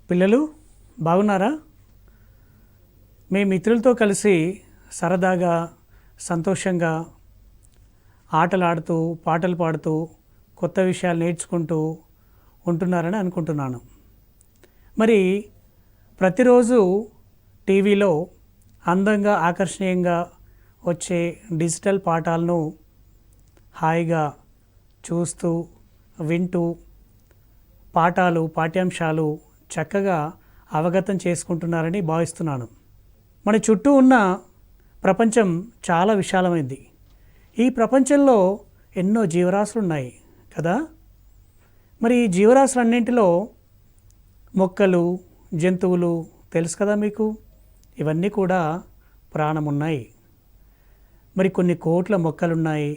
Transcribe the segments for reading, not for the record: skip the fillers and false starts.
పిల్లలు బాగున్నారా? మీ మిత్రులతో కలిసి సరదాగా సంతోషంగా ఆటలాడుతూ పాటలు పాడుతూ కొత్త విషయాలు నేర్చుకుంటూ ఉంటున్నారని అనుకుంటున్నాను. మరి ప్రతిరోజు టీవీలో అందంగా ఆకర్షణీయంగా వచ్చే డిజిటల్ పాఠాలను హాయిగా చూస్తూ వింటూ పాఠాలు పాఠ్యాంశాలు చక్కగా అవగతం చేసుకుంటున్నారని భావిస్తున్నాను. మన చుట్టూ ఉన్న ప్రపంచం చాలా విశాలమైంది. ఈ ప్రపంచంలో ఎన్నో జీవరాశులు ఉన్నాయి కదా. మరి ఈ జీవరాశులన్నింటిలో మొక్కలు జంతువులు తెలుసు కదా మీకు. ఇవన్నీ కూడా ప్రాణం ఉన్నాయి. మరి కొన్ని కోట్ల మొక్కలున్నాయి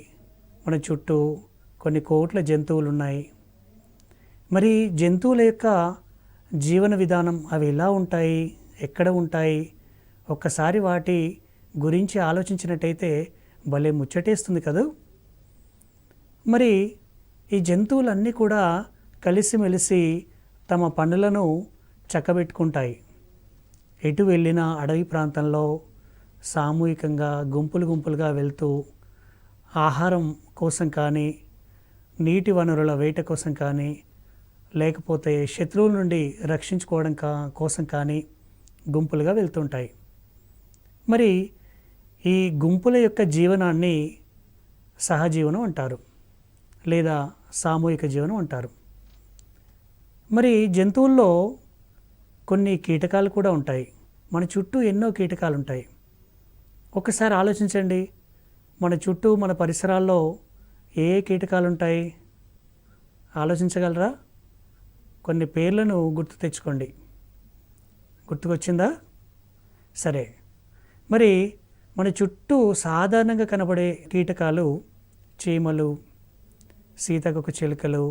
మన చుట్టూ, కొన్ని కోట్ల జంతువులు ఉన్నాయి. మరి జంతువుల యొక్క జీవన విధానం అవి ఎలా ఉంటాయి, ఎక్కడ ఉంటాయి? ఒక్కసారి వాటి గురించి ఆలోచించినట్టయితే భలే ముచ్చటేస్తుంది కదా. మరి ఈ జంతువులన్నీ కూడా కలిసిమెలిసి తమ పనులను చక్కబెట్టుకుంటాయి. ఎటు వెళ్ళినా అడవి ప్రాంతంలో సామూహికంగా గుంపులు గుంపులుగా వెళ్తూ ఆహారం కోసం కానీ, నీటి వనరుల వేట కోసం కానీ, లేకపోతే శత్రువుల నుండి రక్షించుకోవడం కోసం కానీ గుంపులుగా వెళ్తుంటాయి. మరి ఈ గుంపుల యొక్క జీవనాన్ని సహజీవనం అంటారు, లేదా సామూహిక జీవనం అంటారు. మరి జంతువుల్లో కొన్ని కీటకాలు కూడా ఉంటాయి. మన చుట్టూ ఎన్నో కీటకాలు ఉంటాయి. ఒకసారి ఆలోచించండి, మన చుట్టూ మన పరిసరాల్లో ఏ కీటకాలు ఉంటాయి? ఆలోచించగలరా? కొన్ని పేర్లను గుర్తు తెచ్చుకోండి. గుర్తుకొచ్చిందా? సరే, మరి మన చుట్టూ సాధారణంగా కనబడే కీటకాలు చీమలు, సీతాకోక చిలుకలు,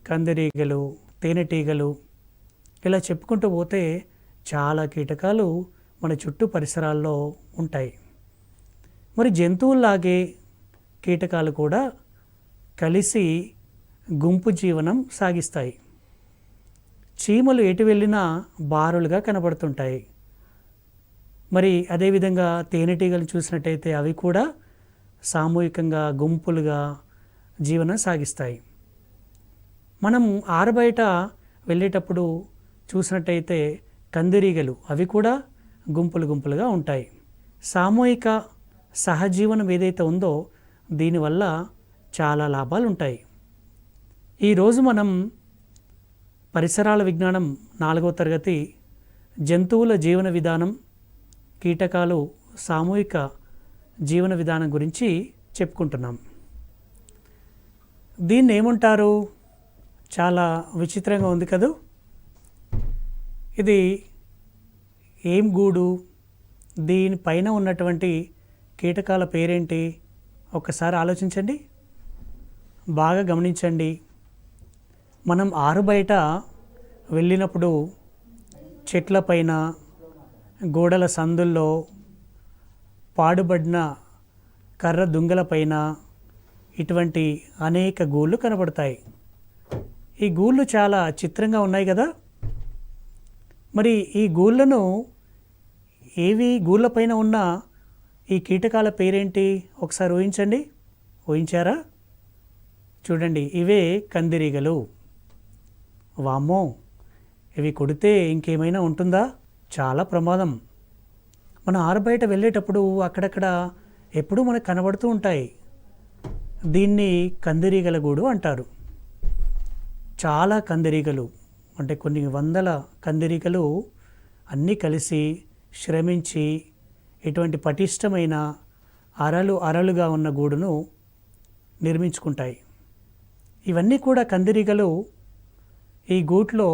కందిరీగలు, తేనెటీగలు, ఇలా చెప్పుకుంటూ పోతే చాలా కీటకాలు మన చుట్టూ పరిసరాల్లో ఉంటాయి. మరి జంతువుల్లాగే కీటకాలు కూడా కలిసి గుంపు జీవనం సాగిస్తాయి. చీమలు ఎటు వెళ్ళినా బారులుగా కనబడుతుంటాయి. మరి అదేవిధంగా తేనెటీగలు చూసినట్టయితే అవి కూడా సామూహికంగా గుంపులుగా జీవనం సాగిస్తాయి. మనం ఆరుబయట వెళ్ళేటప్పుడు చూసినట్టయితే కందిరీగలు అవి కూడా గుంపులు గుంపులుగా ఉంటాయి. సామూహిక సహజీవనం ఏదైతే ఉందో దీనివల్ల చాలా లాభాలు ఉంటాయి. ఈరోజు మనం పరిసరాల విజ్ఞానం 4వ తరగతి జంతువుల జీవన విధానం, కీటకాలు, సామూహిక జీవన విధానం గురించి చెప్పుకుంటున్నాం. దీన్ని ఏమంటారు? చాలా విచిత్రంగా ఉంది కదూ. ఇది ఏం గూడు? దీనిపైన ఉన్నటువంటి కీటకాల పేరేంటి? ఒక్కసారి ఆలోచించండి, బాగా గమనించండి. మనం ఆరుబయట వెళ్ళినప్పుడు చెట్లపైన, గోడల సందుల్లో, పాడుబడిన కర్ర దుంగలపైన ఇటువంటి అనేక గూళ్ళు కనబడతాయి. ఈ గూళ్ళు చాలా చిత్రంగా ఉన్నాయి కదా. మరి ఈ గూళ్ళను గూళ్ళపైన ఉన్న ఈ కీటకాల పేరేంటి? ఒకసారి ఊహించండి. ఊహించారా? చూడండి, ఇవే కందిరీగలు. వామ్మో, ఇవి కొడితే ఇంకేమైనా ఉంటుందా? చాలా ప్రమాదం. మన ఆరుబయట వెళ్ళేటప్పుడు అక్కడక్కడ ఎప్పుడూ మనకు కనబడుతూ ఉంటాయి. దీన్ని కందిరీగల గూడు అంటారు. చాలా కందిరీగలు, అంటే కొన్ని వందల కందిరీగలు అన్నీ కలిసి శ్రమించి ఇటువంటి పటిష్టమైన అరలుగా ఉన్న గూడును నిర్మించుకుంటాయి. ఇవన్నీ కూడా కందిరీగలు ఈ గూట్లో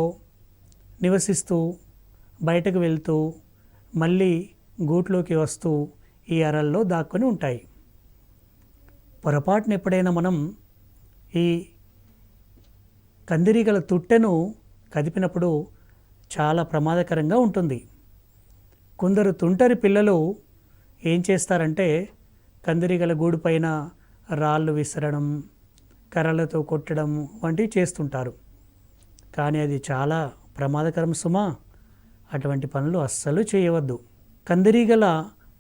నివసిస్తూ బయటకు వెళ్తూ మళ్ళీ గూట్లోకి వస్తూ ఈ అరల్లో దాక్కుని ఉంటాయి. పొరపాటున ఎప్పుడైనా మనం ఈ కందిరీగల తుట్టెను కదిపినప్పుడు చాలా ప్రమాదకరంగా ఉంటుంది. కొందరు తుంటరి పిల్లలు ఏం చేస్తారంటే కందిరీగల గూడు పైన రాళ్ళు విసరడం, కర్రలతో కొట్టడం వంటివి చేస్తుంటారు. కానీ అది చాలా ప్రమాదకరం సుమా. అటువంటి పనులు అస్సలు చేయవద్దు. కందిరీగల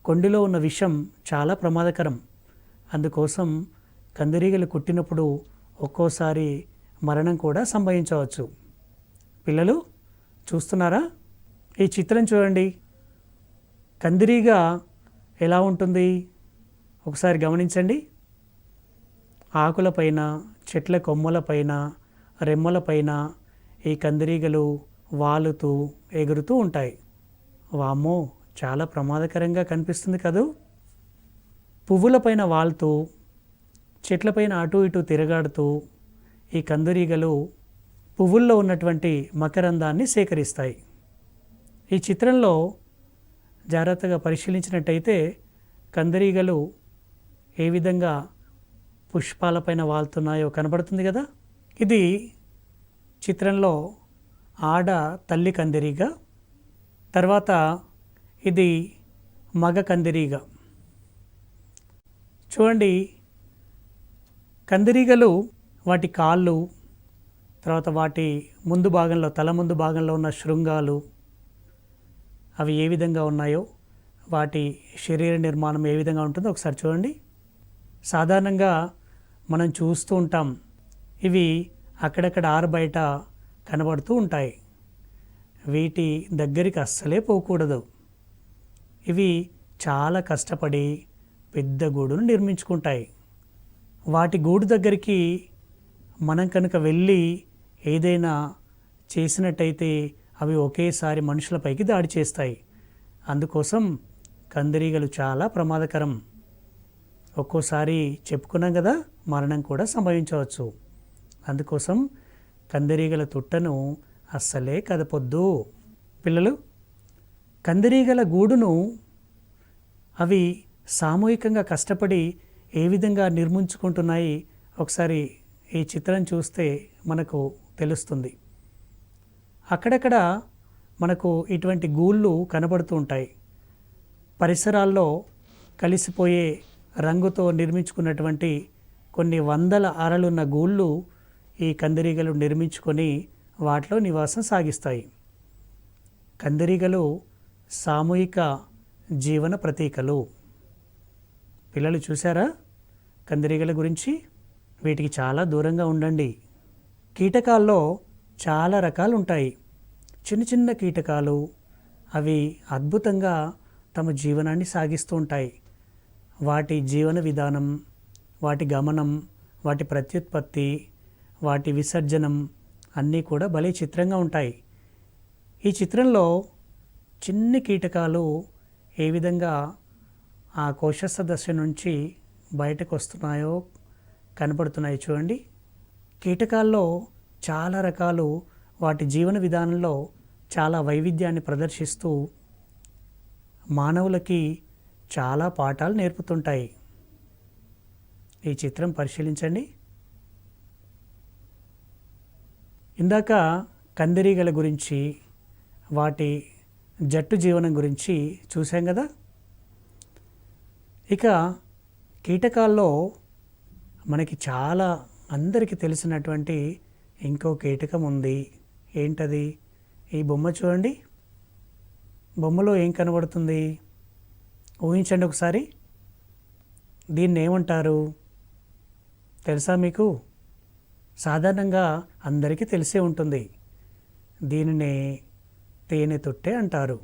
కొండిలో ఉన్న విషం చాలా ప్రమాదకరం. అందుకోసం కందిరీగలు కుట్టినప్పుడు ఒక్కోసారి మరణం కూడా సంభవించవచ్చు. పిల్లలు చూస్తున్నారా? ఈ చిత్రం చూడండి. కందిరీగ ఎలా ఉంటుంది ఒకసారి గమనించండి. ఆకులపైన, చెట్ల కొమ్మలపైన, రెమ్మలపైన ఈ కందిరీగలు వాలుతూ ఎగురుతూ ఉంటాయి. వామ్మో, చాలా ప్రమాదకరంగా కనిపిస్తుంది కదూ. పువ్వులపైన వాలుతూ, చెట్లపైన అటు ఇటు తిరగాడుతూ ఈ కందిరీగలు పువ్వుల్లో ఉన్నటువంటి మకరందాన్ని సేకరిస్తాయి. ఈ చిత్రంలో జాగ్రత్తగా పరిశీలించినట్టయితే కందిరీగలు ఏ విధంగా పుష్పాలపైన వాలుతున్నాయో కనబడుతుంది కదా. ఇది చిత్రంలో ఆడ తల్లి కందిరీగ, తర్వాత ఇది మగ కందిరీగ. చూడండి, కందిరీగలు వాటి కాళ్ళు, తర్వాత వాటి ముందు భాగంలో, తల ముందు భాగంలో ఉన్న శృంగాలు అవి ఏ విధంగా ఉన్నాయో, వాటి శరీర నిర్మాణం ఏ విధంగా ఉంటుందో ఒకసారి చూడండి. సాధారణంగా మనం చూస్తూ ఉంటాం, ఇవి అక్కడక్కడ ఆరుబయట కనబడుతూ ఉంటాయి. వీటి దగ్గరికి అస్సలే పోకూడదు. ఇవి చాలా కష్టపడి పెద్ద గూడును నిర్మించుకుంటాయి. వాటి గూడు దగ్గరికి మనం కనుక వెళ్ళి ఏదైనా చేసినట్టయితే అవి ఒకేసారి మనుషులపైకి దాడి చేస్తాయి. అందుకోసం కందిరీగలు చాలా ప్రమాదకరం. ఒక్కోసారి చెప్పుకున్నాం కదా, మరణం కూడా సంభవించవచ్చు. అందుకోసం కందిరీగల తుట్టను అస్సలే కదపొద్దు. పిల్లలు, కందిరీగల గూడును అవి సామూహికంగా కష్టపడి ఏ విధంగా నిర్మించుకుంటున్నాయి ఒకసారి ఈ చిత్రం చూస్తే మనకు తెలుస్తుంది. అక్కడక్కడ మనకు ఇటువంటి గూళ్ళు కనబడుతూ ఉంటాయి. పరిసరాల్లో కలిసిపోయే రంగుతో నిర్మించుకున్నటువంటి కొన్ని వందల అరలున్న గూళ్ళు ఈ కందిరీగలు నిర్మించుకొని వాటిలో నివాసం సాగిస్తాయి. కందిరీగలు సామూహిక జీవన ప్రతీకలు. పిల్లలు చూసారా కందిరీగల గురించి? వీటికి చాలా దూరంగా ఉండండి. కీటకాల్లో చాలా రకాలు ఉంటాయి. చిన్న చిన్న కీటకాలు, అవి అద్భుతంగా తమ జీవనాన్ని సాగిస్తూ ఉంటాయి. వాటి జీవన విధానం, వాటి గమనం, వాటి ప్రత్యుత్పత్తి, వాటి విసర్జనం అన్నీ కూడా భలే చిత్రంగా ఉంటాయి. ఈ చిత్రంలో చిన్ని కీటకాలు ఏ విధంగా ఆ కోశస్థ దశ నుంచి బయటకు వస్తున్నాయో కనబడుతున్నాయి చూడండి. కీటకాల్లో చాలా రకాలు వాటి జీవన విధానంలో చాలా వైవిధ్యాన్ని ప్రదర్శిస్తూ మానవులకి చాలా పాఠాలు నేర్పుతుంటాయి. ఈ చిత్రం పరిశీలించండి. ఇందాక కందిరీగల గురించి, వాటి జట్టు జీవనం గురించి చూసాం కదా. ఇక కీటకాల్లో మనకి చాలా అందరికీ తెలిసినటువంటి ఇంకో కీటకం ఉంది. ఏంటది? ఈ బొమ్మ చూడండి. బొమ్మలో ఏం కనబడుతుంది? ఊహించండి ఒకసారి. దీన్ని ఏమంటారు తెలుసా మీకు? సాధారణంగా అందరికీ తెలిసే ఉంటుంది. దీనినే తేనె తుట్టె అంటారు,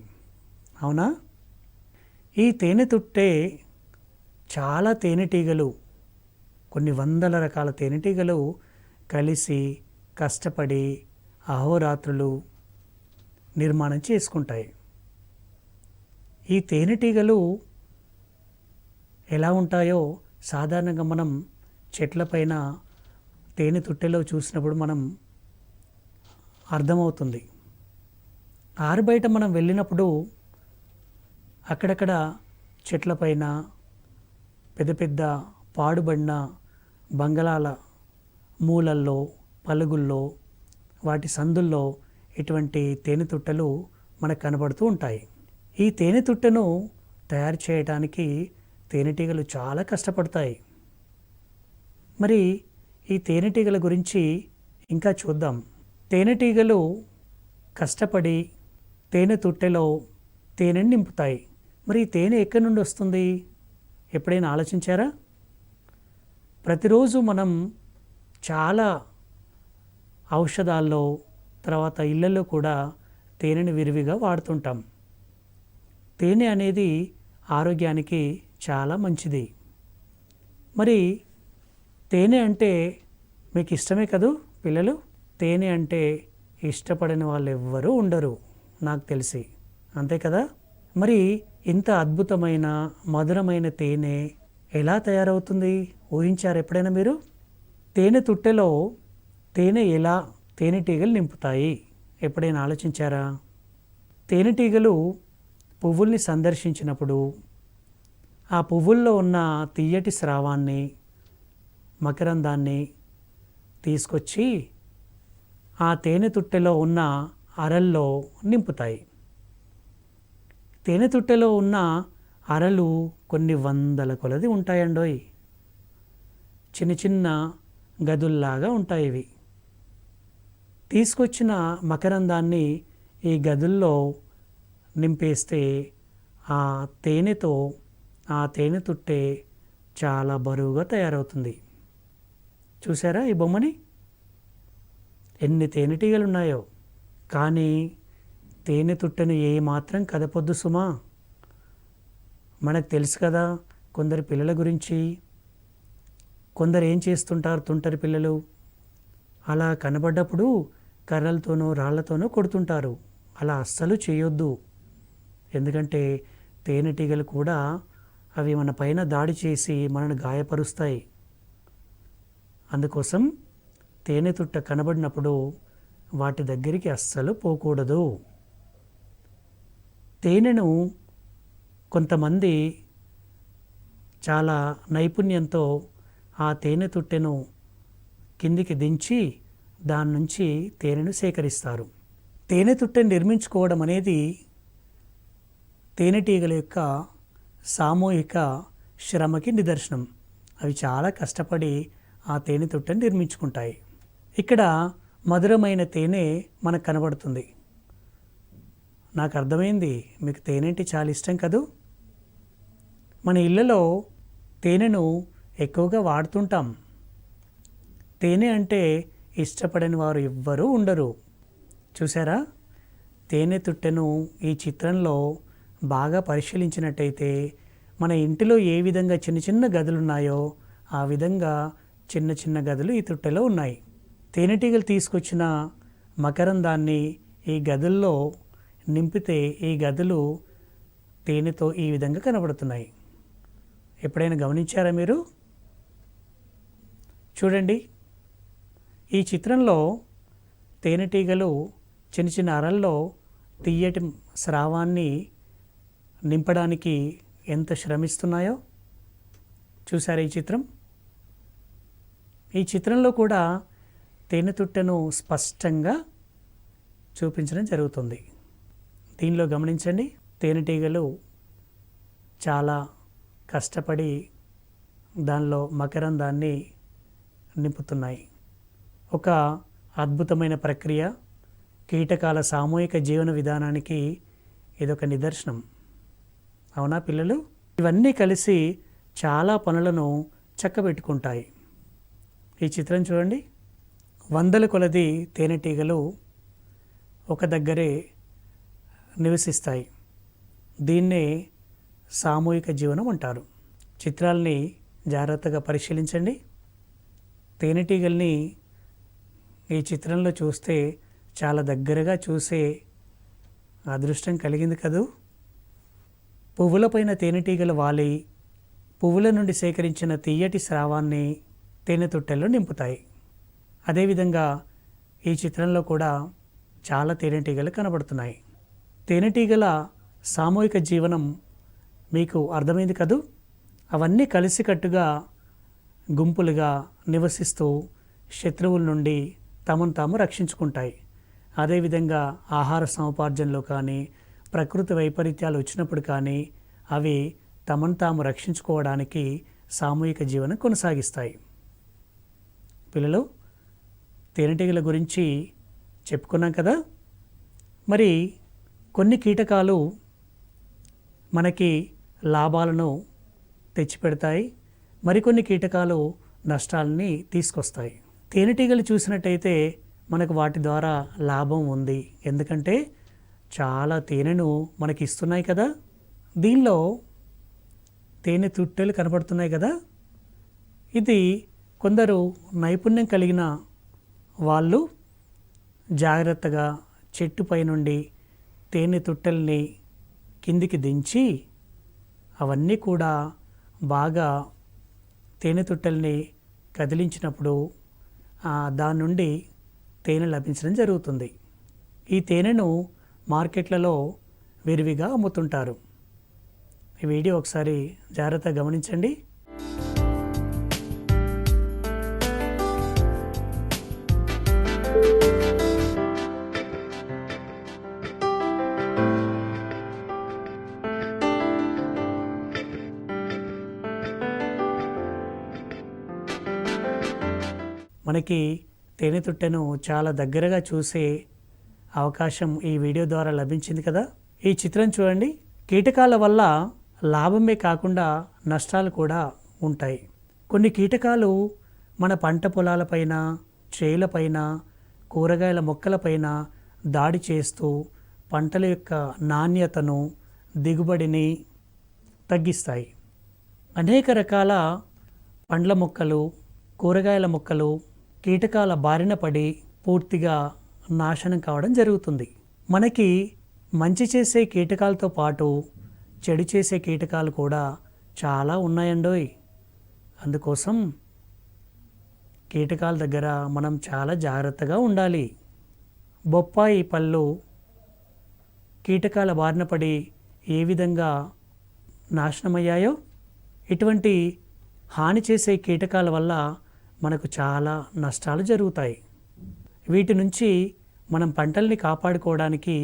అవునా? ఈ తేనె తుట్టె చాలా తేనెటీగలు, కొన్ని వందల రకాల తేనెటీగలు కలిసి కష్టపడి అహోరాత్రులు నిర్మాణం చేసుకుంటాయి. ఈ తేనెటీగలు ఎలా ఉంటాయో సాధారణంగా మనం చెట్లపైన తేనె తుట్టెలో చూసినప్పుడు మనం అర్థమవుతుంది. ఆరుబయట మనం వెళ్ళినప్పుడు అక్కడక్కడ చెట్లపైన పెద్ద పెద్ద పాడుబడిన బంగళాల మూలల్లో, పలుగుల్లో, వాటి సందుల్లో ఇటువంటి తేనె తుట్టెలు మనకు కనబడుతూ ఉంటాయి. ఈ తేనె తుట్టెను తయారు చేయడానికి తేనెటీగలు చాలా కష్టపడతాయి. మరి ఈ తేనెటీగల గురించి ఇంకా చూద్దాం. తేనెటీగలు కష్టపడి తేనె తుట్టెలో తేనెని నింపుతాయి. మరి ఈ తేనె ఎక్కడి నుండి వస్తుంది? ఎప్పుడైనా ఆలోచించారా? ప్రతిరోజు మనం చాలా ఔషధాల్లో, తర్వాత ఇళ్ళల్లో కూడా తేనెని విరివిగా వాడుతుంటాం. తేనె అనేది ఆరోగ్యానికి చాలా మంచిది. మరి తేనె అంటే మీకు ఇష్టమే కదూ పిల్లలు? తేనె అంటే ఇష్టపడని వాళ్ళు ఎవ్వరూ ఉండరు నాకు తెలిసి, అంతే కదా? మరి ఇంత అద్భుతమైన మధురమైన తేనె ఎలా తయారవుతుంది ఊహించారు ఎప్పుడైనా మీరు? తేనె తుట్టెలో ఎలా తేనెటీగలు నింపుతాయి ఎప్పుడైనా ఆలోచించారా? తేనెటీగలు పువ్వుల్ని సందర్శించినప్పుడు ఆ పువ్వుల్లో ఉన్న తియ్యటి స్రావాన్ని, మకరందాన్ని తీసుకొచ్చి ఆ తేనె తుట్టెలో ఉన్న అరల్లో నింపుతాయి. తేనె తుట్టెలో ఉన్న అరలు కొన్ని వందల కొలది ఉంటాయండోయ్. చిన్న చిన్న గదుల్లాగా ఉంటాయి ఇవి. తీసుకొచ్చిన మకరందాన్ని ఈ గదుల్లో నింపేస్తే ఆ తేనెతో ఆ తేనె తుట్టె చాలా బరువుగా తయారవుతుంది. చూసారా ఈ బొమ్మని? ఎన్ని తేనెటీగలు ఉన్నాయో. కానీ తేనె తుట్టెను ఏమాత్రం కదపొద్దు సుమా. మనకు తెలుసు కదా కొందరు పిల్లల గురించి. కొందరు ఏం చేస్తుంటారు, తుంటరి పిల్లలు అలా కనబడ్డప్పుడు కర్రలతోనో రాళ్లతోనో కొడుతుంటారు. అలా అస్సలు చేయొద్దు. ఎందుకంటే తేనెటీగలు కూడా అవి మన పైన దాడి చేసి మనల్ని గాయపరుస్తాయి. అందుకోసం తేనె తుట్ట కనబడినప్పుడు వాటి దగ్గరికి అస్సలు పోకూడదు. తేనెను కొంతమంది చాలా నైపుణ్యంతో ఆ తేనె తుట్టెను కిందికి దించి దాని నుంచి తేనెను సేకరిస్తారు. తేనె తుట్టెను నిర్మించుకోవడం అనేది తేనెటీగల యొక్క సామూహిక శ్రమకి నిదర్శనం. అవి చాలా కష్టపడి ఆ తేనె తుట్టెను నిర్మించుకుంటాయి. ఇక్కడ మధురమైన తేనె మనకు కనబడుతుంది. నాకు అర్థమైంది, మీకు తేనె అంటే చాలా ఇష్టం కదూ. మన ఇళ్ళలో తేనెను ఎక్కువగా వాడుతుంటాం. తేనె అంటే ఇష్టపడని వారు ఎవ్వరూ ఉండరు. చూసారా? తేనె తుట్టెను ఈ చిత్రంలో బాగా పరిశీలించినట్టయితే మన ఇంటిలో ఏ విధంగా చిన్న చిన్న గదులు ఉన్నాయో ఆ విధంగా చిన్న చిన్న గదులు ఈ తుట్టెలో ఉన్నాయి. తేనెటీగలు తీసుకొచ్చిన మకరందాన్ని ఈ గదుల్లో నింపితే ఈ గదులు తేనెతో ఈ విధంగా కనబడుతున్నాయి. ఎప్పుడైనా గమనించారా మీరు? చూడండి, ఈ చిత్రంలో తేనెటీగలు చిన్న చిన్న అరల్లో తియ్యటి స్రావాన్ని నింపడానికి ఎంత శ్రమిస్తున్నాయో చూసారా ఈ చిత్రం? ఈ చిత్రంలో కూడా తేనె తుట్టెను స్పష్టంగా చూపించడం జరుగుతుంది. దీనిలో గమనించండి, తేనెటీగలు చాలా కష్టపడి దానిలో మకరందాన్ని నింపుతున్నాయి. ఒక అద్భుతమైన ప్రక్రియ. కీటకాల సామూహిక జీవన విధానానికి ఇదొక నిదర్శనం. అవునా పిల్లలు? ఇవన్నీ కలిసి చాలా పనులను చక్కబెట్టుకుంటాయి. ఈ చిత్రం చూడండి, వందల కొలది తేనెటీగలు ఒక దగ్గరే నివసిస్తాయి. దీన్నే సామూహిక జీవనం అంటారు. చిత్రాల్ని జాగ్రత్తగా పరిశీలించండి. తేనెటీగల్ని ఈ చిత్రంలో చూస్తే చాలా దగ్గరగా చూసే అదృష్టం కలిగింది కదూ. పువ్వులపైన తేనెటీగలు వాలి పువ్వుల నుండి సేకరించిన తియ్యటి స్రావాన్ని తేనె తుట్టెల్లో నింపుతాయి. అదేవిధంగా ఈ చిత్రంలో కూడా చాలా తేనెటీగలు కనబడుతున్నాయి. తేనెటీగల సామూహిక జీవనం మీకు అర్థమైంది కదూ. అవన్నీ కలిసికట్టుగా గుంపులుగా నివసిస్తూ శత్రువుల నుండి తమను తాము రక్షించుకుంటాయి. అదేవిధంగా ఆహార సముపార్జనలో కానీ ప్రకృతి వైపరీత్యాలు వచ్చినప్పుడు కానీ అవి తమను తాము రక్షించుకోవడానికి సామూహిక జీవనం కొనసాగిస్తాయి. పిల్లలు, తేనెటీగల గురించి చెప్పుకున్నాం కదా. మరి కొన్ని కీటకాలు మనకి లాభాలను తెచ్చిపెడతాయి, మరికొన్ని కీటకాలు నష్టాలని తీసుకొస్తాయి. తేనెటీగలు చూసినట్టయితే మనకు వాటి ద్వారా లాభం ఉంది, ఎందుకంటే చాలా తేనెను మనకి ఇస్తున్నాయి కదా. దీనిలో తేనె తుట్టెలు కనబడుతున్నాయి కదా, ఇది కొందరు నైపుణ్యం కలిగిన వాళ్ళు జాగ్రత్తగా చెట్టుపై నుండి తేనె తుట్టెల్ని కిందికి దించి అవన్నీ కూడా బాగా తేనె తుట్టెల్ని కదిలించినప్పుడు దాని నుండి తేనె లభించడం జరుగుతుంది. ఈ తేనెను మార్కెట్లలో విరివిగా అమ్ముతుంటారు. ఈ వీడియో ఒకసారి జాగ్రత్తగా గమనించండి. మనకి తేనె తుట్టెను చాలా దగ్గరగా చూసే అవకాశం ఈ వీడియో ద్వారా లభించింది కదా. ఈ చిత్రం చూడండి. కీటకాల వల్ల లాభమే కాకుండా నష్టాలు కూడా ఉంటాయి. కొన్ని కీటకాలు మన పంట పొలాలపైన, చేలపైన, కూరగాయల మొక్కలపైన దాడి చేస్తూ పంటల యొక్క నాణ్యతను, దిగుబడిని తగ్గిస్తాయి. అనేక రకాల పండ్ల మొక్కలు, కూరగాయల మొక్కలు కీటకాల బారిన పడి పూర్తిగా నాశనం కావడం జరుగుతుంది. మనకి మంచి చేసే కీటకాలతో పాటు చెడు చేసే కీటకాలు కూడా చాలా ఉన్నాయండోయ్. అందుకోసం కీటకాల దగ్గర మనం చాలా జాగ్రత్తగా ఉండాలి. బొప్పాయి పళ్ళు కీటకాల బారిన పడి ఏ విధంగా నాశనమయ్యాయో, ఇటువంటి హాని చేసే కీటకాల వల్ల మనకు చాలా నష్టాలు జరుగుతాయి. వీటి నుంచి మనం పంటల్ని కాపాడుకోవడానికి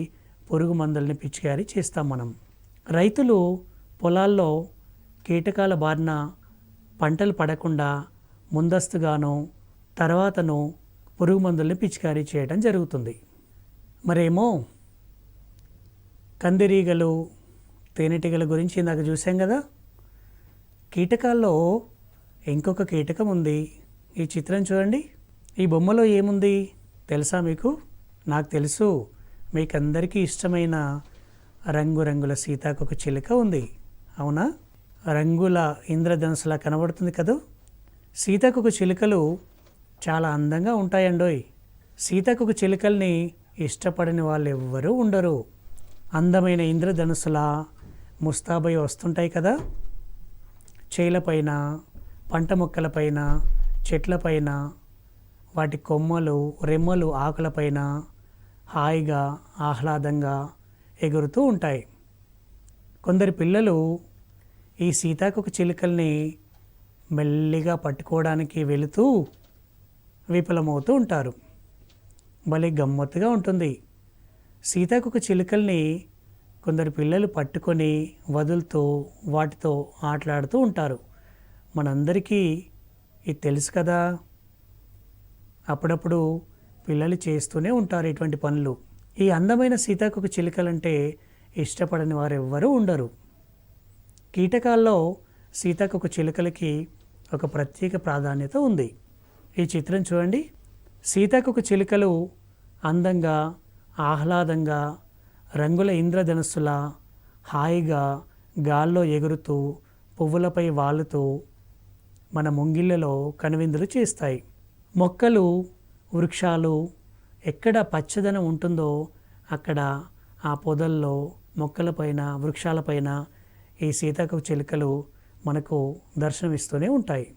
పురుగు మందుల్ని పిచికారీ చేస్తాం. మనం రైతులు పొలాల్లో కీటకాల బారిన పంటలు పడకుండా ముందస్తుగాను తర్వాతను పురుగు మందుల్ని పిచికారీ చేయడం జరుగుతుంది. మరేమో కందిరీగలు, తేనెటీగల గురించి ఇందాక చూసాం కదా. కీటకాల్లో ఇంకొక కీటకం ఉంది. ఈ చిత్రం చూడండి. ఈ బొమ్మలో ఏముంది తెలుసా మీకు? నాకు తెలుసు, మీకందరికీ ఇష్టమైన రంగురంగుల సీతాకొక చిలుక ఉంది, అవునా? రంగుల ఇంద్రధనుసులా కనబడుతుంది కదా. సీతాకొక చిలుకలు చాలా అందంగా ఉంటాయండోయ్. సీతాకొక చిలుకల్ని ఇష్టపడని వాళ్ళు ఎవ్వరూ ఉండరు. అందమైన ఇంద్రధనుసులా ముస్తాబై వస్తుంటాయి కదా. చేలపైన, పంట మొక్కలపైన, చెట్లపైన, వాటి కొమ్మలు, రెమ్మలు, ఆకులపైన హాయిగా ఆహ్లాదంగా ఎగురుతూ ఉంటాయి. కొందరి పిల్లలు ఈ సీతాకొక చిలుకల్ని మెల్లిగా పట్టుకోవడానికి వెళుతూ విఫలమవుతూ ఉంటారు. భలే గమ్మత్తుగా ఉంటుంది. సీతాకొక చిలుకల్ని కొందరు పిల్లలు పట్టుకొని వదులుతూ వాటితో ఆటలాడుతూ ఉంటారు. మనందరికీ ఇది తెలుసు కదా. అప్పుడప్పుడు పిల్లలు చేస్తూనే ఉంటారు ఇటువంటి పనులు. ఈ అందమైన సీతాకొక చిలుకలంటే ఇష్టపడని వారు ఎవ్వరూ ఉండరు. కీటకాల్లో సీతాకొక చిలుకలకి ఒక ప్రత్యేక ప్రాధాన్యత ఉంది. ఈ చిత్రం చూడండి. సీతాకొక చిలుకలు అందంగా, ఆహ్లాదంగా, రంగుల ఇంద్రధనుస్సులా హాయిగా గాల్లో ఎగురుతూ పువ్వులపై వాలుతూ మన ముంగిళ్ళలో కనువిందులు చేస్తాయి. మొక్కలు, వృక్షాలు ఎక్కడ పచ్చదనం ఉంటుందో అక్కడ ఆ పొదల్లో, మొక్కలపైన, వృక్షాలపైన ఈ సీతాకొక చిలుకలు మనకు దర్శనమిస్తూనే ఉంటాయి.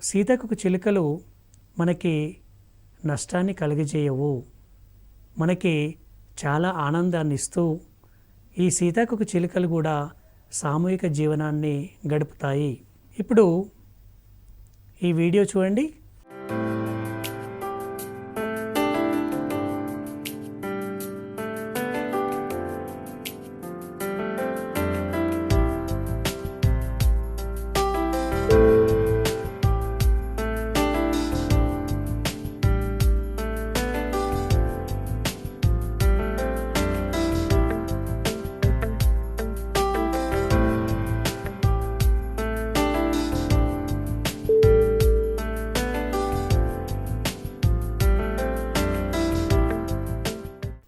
సీతాకొక చిలుకలు మనకి నష్టాన్ని కలిగజేయవు, మనకి చాలా ఆనందాన్ని ఇస్తూ ఈ సీతాకొక చిలుకలు కూడా సామూహిక జీవనాన్ని గడుపుతాయి. ఇప్పుడు ఈ వీడియో చూడండి.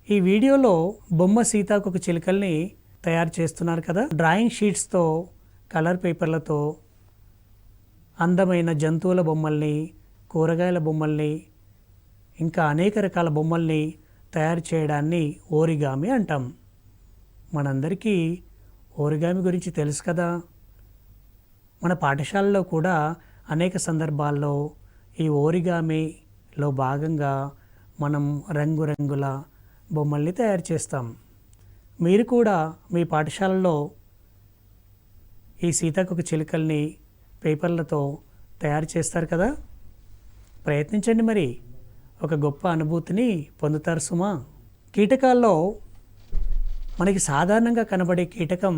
ఈ వీడియోలో బొమ్మ సీతాకోక చిలుకల్ని తయారు చేస్తున్నారు కదా. డ్రాయింగ్ షీట్స్తో, కలర్ పేపర్లతో అందమైన జంతువుల బొమ్మల్ని, కూరగాయల బొమ్మల్ని, ఇంకా అనేక రకాల బొమ్మల్ని తయారు చేయడాన్ని ఓరిగామి అంటాం. మనందరికీ ఓరిగామి గురించి తెలుసు కదా. మన పాఠశాలలో కూడా అనేక సందర్భాల్లో ఈ ఓరిగామిలో భాగంగా మనం రంగురంగుల బొమ్మల్ని తయారు చేస్తాం. మీరు కూడా మీ పాఠశాలలో ఈ సీతాకోక చిలుకల్ని పేపర్లతో తయారు చేస్తారు కదా. ప్రయత్నించండి, మరి ఒక గొప్ప అనుభూతిని పొందుతారు సుమా. కీటకాల్లో మనకి సాధారణంగా కనబడే కీటకం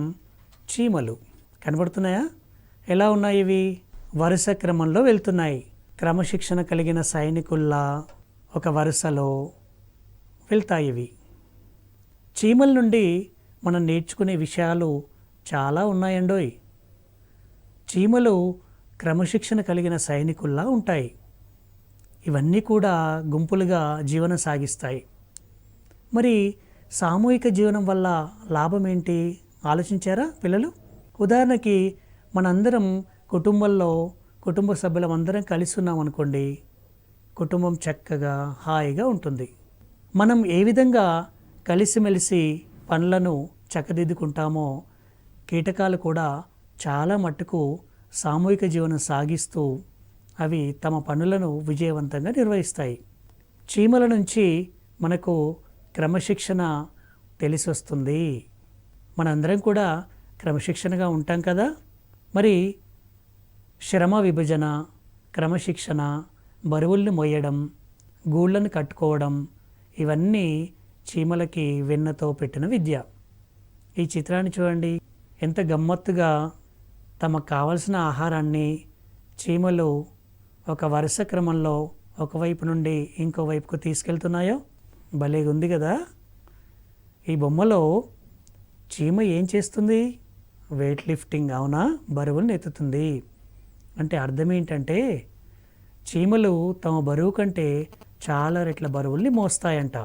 చీమలు. కనబడుతున్నాయా? ఎలా ఉన్నాయి ఇవి? వరుస క్రమంలో వెళ్తున్నాయి. క్రమశిక్షణ కలిగిన సైనికుల్లా ఒక వరుసలో వెళ్తాయి ఇవి. చీమల నుండి మనం నేర్చుకునే విషయాలు చాలా ఉన్నాయండోయ్. చీమలు క్రమశిక్షణ కలిగిన సైనికుల్లా ఉంటాయి. ఇవన్నీ కూడా గుంపులుగా జీవనం సాగిస్తాయి. మరి సామూహిక జీవనం వల్ల లాభం ఏంటి ఆలోచించారా పిల్లలు? ఉదాహరణకి మనందరం కుటుంబంలో కుటుంబ సభ్యులం అందరం కలిసి ఉన్నాం అనుకోండి, కుటుంబం చక్కగా హాయిగా ఉంటుంది. మనం ఏ విధంగా కలిసిమెలిసి పనులను చక్కదిద్దుకుంటామో కీటకాలు కూడా చాలా మట్టుకు సామూహిక జీవనం సాగిస్తూ అవి తమ పనులను విజయవంతంగా నిర్వహిస్తాయి. చీమల నుంచి మనకు క్రమశిక్షణ తెలిసి వస్తుంది. మనందరం కూడా క్రమశిక్షణగా ఉంటాం కదా. మరి శ్రమ విభజన, క్రమశిక్షణ, బరువుల్ని మోయడం, గూళ్ళను కట్టుకోవడం, ఇవన్నీ చీమలకి వెన్నతో పెట్టిన విద్య. ఈ చిత్రాన్ని చూడండి, ఎంత గమ్మత్తుగా తమకు కావలసిన ఆహారాన్ని చీమలు ఒక వరుస క్రమంలో ఒకవైపు నుండి ఇంకో వైపుకు తీసుకెళ్తున్నాయో. భలేగా ఉంది కదా. ఈ బొమ్మలో చీమ ఏం చేస్తుంది? Weight lifting. అవునా? బరువులను ఎత్తుతుంది. అంటే అర్థం ఏంటంటే చీమలు తమ బరువు కంటే చాలా రెట్ల బరువుల్ని మోస్తాయంట.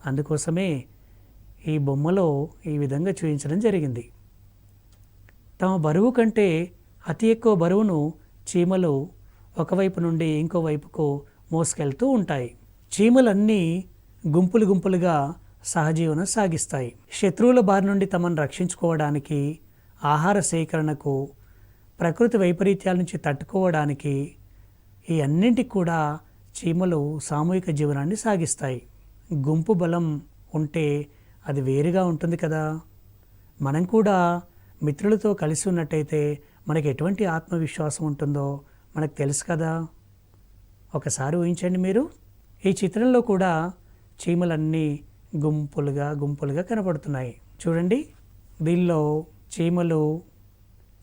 అందుకోసమే ఈ బొమ్మలో ఈ విధంగా చూపించడం జరిగింది. తమ బరువు కంటే అతి ఎక్కువ బరువును చీమలు ఒకవైపు నుండి ఇంకో వైపుకు మోసుకెళ్తూ ఉంటాయి. చీమలన్నీ గుంపులు గుంపులుగా సహజీవనం సాగిస్తాయి. శత్రువుల బారి నుండి తమను రక్షించుకోవడానికి, ఆహార సేకరణకు, ప్రకృతి వైపరీత్యాల నుంచి తట్టుకోవడానికి, ఈ అన్నింటికి కూడా చీమలు సామూహిక జీవనాన్ని సాగిస్తాయి. గుంపు బలం ఉంటే అది వేరుగా ఉంటుంది కదా. మనం కూడా మిత్రులతో కలిసి ఉన్నట్టయితే మనకి ఎటువంటి ఆత్మవిశ్వాసం ఉంటుందో మనకు తెలుసు కదా. ఒకసారి ఊహించండి మీరు. ఈ చిత్రంలో కూడా చీమలన్నీ గుంపులుగా గుంపులుగా కనబడుతున్నాయి. చూడండి, దీనిలో చీమలు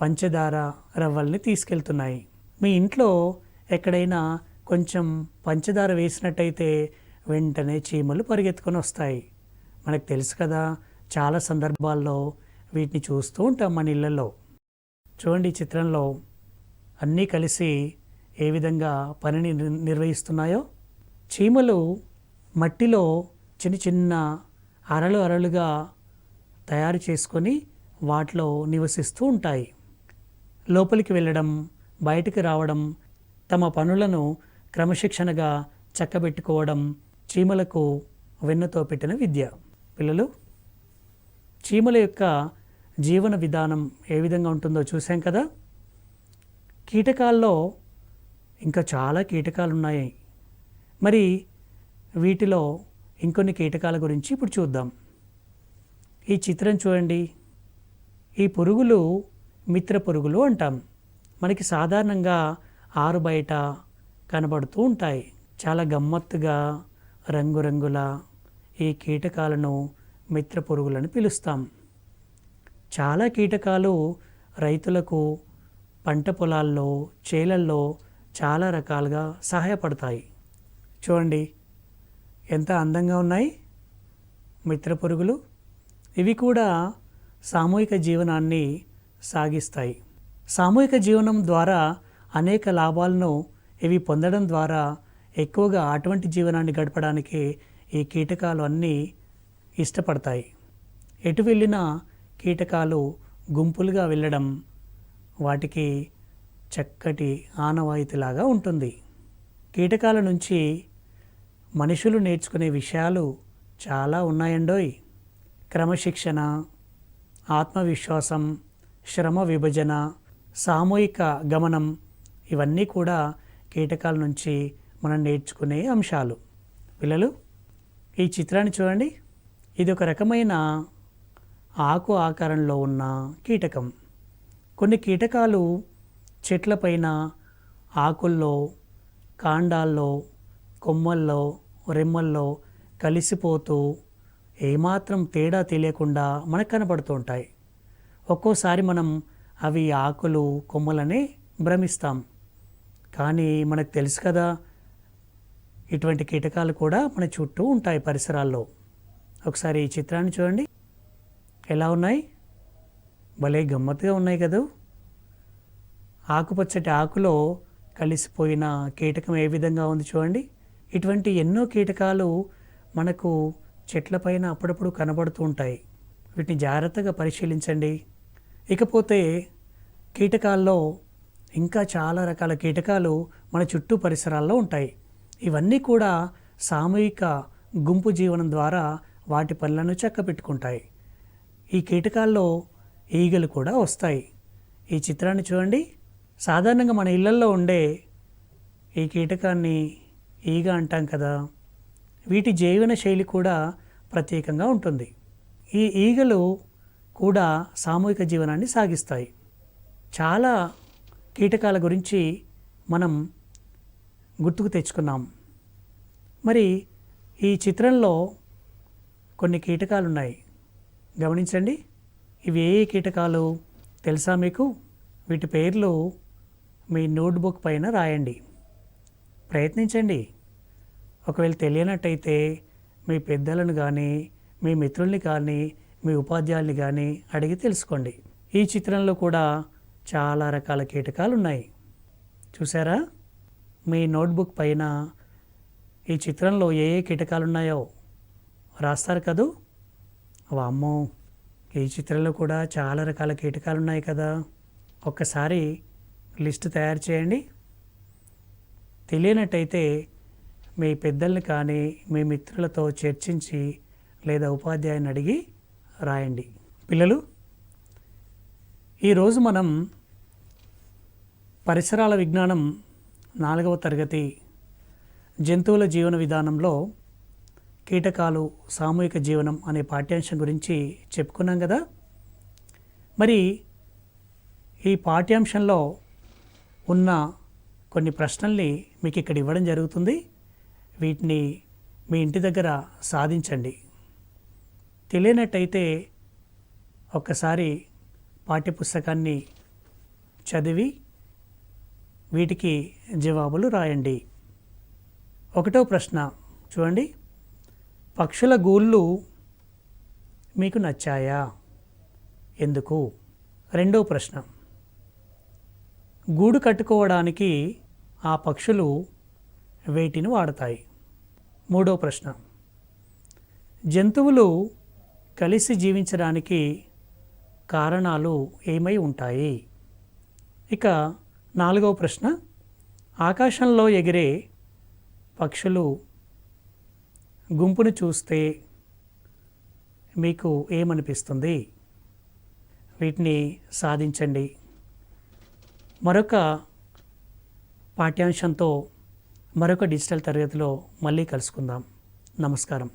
పంచదార రవ్వల్ని తీసుకెళ్తున్నాయి. మీ ఇంట్లో ఎక్కడైనా కొంచెం పంచదార వేసినట్టయితే వెంటనే చీమలు పరిగెత్తుకొని వస్తాయి. మనకు తెలుసు కదా, చాలా సందర్భాల్లో వీటిని చూస్తూ ఉంటాం మన ఇళ్ళల్లో. చూడండి, ఈ చిత్రంలో అన్నీ కలిసి ఏ విధంగా పనిని నిర్వహిస్తున్నాయో. చీమలు మట్టిలో చిన్న చిన్న అరలు అరలుగా తయారు చేసుకొని వాటిలో నివసిస్తూ ఉంటాయి. లోపలికి వెళ్ళడం, బయటికి రావడం, తమ పనులను క్రమశిక్షణగా చక్కబెట్టుకోవడం చీమలకు వెన్నతో పెట్టిన విద్య. పిల్లలు, చీమల యొక్క జీవన విధానం ఏ విధంగా ఉంటుందో చూసాం కదా. కీటకాల్లో ఇంకా చాలా కీటకాలు ఉన్నాయి. మరి వీటిలో ఇంకొన్ని కీటకాల గురించి ఇప్పుడు చూద్దాం. ఈ చిత్రం చూడండి. ఈ పురుగులు మిత్ర పురుగులు అంటాం. మనకి సాధారణంగా ఆరు బయట కనబడుతూ ఉంటాయి. చాలా గమ్మత్తుగా రంగురంగుల ఈ కీటకాలను మిత్ర పురుగులను పిలుస్తాం. చాలా కీటకాలు రైతులకు పంట పొలాల్లో, చేలల్లో చాలా రకాలుగా సహాయపడతాయి. చూడండి, ఎంత అందంగా ఉన్నాయి మిత్ర పురుగులు. ఇవి కూడా సామూహిక జీవనాన్ని సాగిస్తాయి. సామూహిక జీవనం ద్వారా అనేక లాభాలను ఇవి పొందడం ద్వారా ఎక్కువగా అటువంటి జీవనాన్ని గడపడానికి ఈ కీటకాలు అన్నీ ఇష్టపడతాయి. ఎటు వెళ్ళినా కీటకాలు గుంపులుగా వెళ్ళడం వాటికి చక్కటి ఆనవాయితీలాగా ఉంటుంది. కీటకాల నుంచి మనుషులు నేర్చుకునే విషయాలు చాలా ఉన్నాయండోయ్. క్రమశిక్షణ, ఆత్మవిశ్వాసం, శ్రమ విభజన, సామూహిక గమనం ఇవన్నీ కూడా కీటకాల నుంచి మనం నేర్చుకునే అంశాలు. పిల్లలు, ఈ చిత్రాన్ని చూడండి. ఇది ఒక రకమైన ఆకు ఆకారంలో ఉన్న కీటకం. కొన్ని కీటకాలు చెట్లపైన, ఆకుల్లో, కాండాల్లో, కొమ్మల్లో, రెమ్మల్లో కలిసిపోతూ ఏమాత్రం తేడా తెలియకుండా మనకు కనబడుతూ ఉంటాయి. ఒక్కోసారి మనం అవి ఆకులు, కొమ్మలనే భ్రమిస్తాం. కానీ మనకు తెలుసు కదా, ఇటువంటి కీటకాలు కూడా మన చుట్టూ ఉంటాయి పరిసరాల్లో. ఒకసారి ఈ చిత్రాన్ని చూడండి. ఎలా ఉన్నాయి? భలే గమ్మత్తుగా ఉన్నాయి కదా. ఆకుపచ్చటి ఆకులో కలిసిపోయిన కీటకం ఏ విధంగా ఉంది చూడండి. ఇటువంటి ఎన్నో కీటకాలు మనకు చెట్లపైన అప్పుడప్పుడు కనబడుతూ ఉంటాయి. వీటిని జాగ్రత్తగా పరిశీలించండి. ఇకపోతే కీటకాల్లో ఇంకా చాలా రకాల కీటకాలు మన చుట్టూ పరిసరాల్లో ఉంటాయి. ఇవన్నీ కూడా సామూహిక గుంపు జీవనం ద్వారా వాటి పనులను చక్కబెట్టుకుంటాయి. ఈ కీటకాల్లో ఈగలు కూడా వస్తాయి. ఈ చిత్రాన్ని చూడండి. సాధారణంగా మన ఇళ్లల్లో ఉండే ఈ కీటకాన్ని ఈగ అంటాం కదా. వీటి జీవన శైలి కూడా ప్రత్యేకంగా ఉంటుంది. ఈ ఈగలు కూడా సామూహిక జీవనాన్ని సాగిస్తాయి. చాలా కీటకాల గురించి మనం గుర్తుకు తెచ్చుకున్నాం. మరి ఈ చిత్రంలో కొన్ని కీటకాలు ఉన్నాయి, గమనించండి. ఇవి ఏ కీటకాలు తెలుసా మీకు? వీటి పేర్లు మీ నోట్బుక్ పైన రాయండి. ప్రయత్నించండి. ఒకవేళ తెలియనట్టయితే మీ పెద్దలను కానీ, మీ మిత్రుల్ని కానీ, మీ ఉపాధ్యాయుల్ని కానీ అడిగి తెలుసుకోండి. ఈ చిత్రంలో కూడా చాలా రకాల కీటకాలు ఉన్నాయి. చూసారా? మీ నోట్బుక్ పైన ఈ చిత్రంలో ఏ ఏ కీటకాలు ఉన్నాయో రాస్తారు కదూ. వామ్మో, ఈ చిత్రంలో కూడా చాలా రకాల కీటకాలు ఉన్నాయి కదా. ఒక్కసారి లిస్టు తయారు చేయండి. తెలియనట్టయితే మీ పెద్దల్ని కానీ, మీ మిత్రులతో చర్చించి లేదా ఉపాధ్యాయుని అడిగి రాయండి. పిల్లలు, ఈరోజు మనం పరిసరాల విజ్ఞానం 4వ తరగతి జంతువుల జీవన విధానంలో కీటకాలు, సామూహిక జీవనం అనే పాఠ్యాంశం గురించి చెప్పుకున్నాం కదా. మరి ఈ పాఠ్యాంశంలో ఉన్న కొన్ని ప్రశ్నల్ని మీకు ఇక్కడ ఇవ్వడం జరుగుతుంది. వీటిని మీ ఇంటి దగ్గర సాధించండి. తెలియనట్టయితే ఒక్కసారి పాఠ్యపుస్తకాన్ని చదివి వీటికి జవాబులు రాయండి. 1వ ప్రశ్న చూడండి. పక్షుల గూళ్ళు మీకు నచ్చాయా? ఎందుకు? 2వ ప్రశ్న, గూడు కట్టుకోవడానికి ఆ పక్షులు వేటిని వాడతాయి? 3వ ప్రశ్న, జంతువులు కలిసి జీవించడానికి కారణాలు ఏమై ఉంటాయి? ఇక 4వ ప్రశ్న, ఆకాశంలో ఎగిరే పక్షులు గుంపును చూస్తే మీకు ఏమనిపిస్తుంది? వీటిని సాధించండి. మరొక పాఠ్యాంశంతో మరొక డిజిటల్ తరగతిలో మళ్ళీ కలుసుకుందాం. నమస్కారం.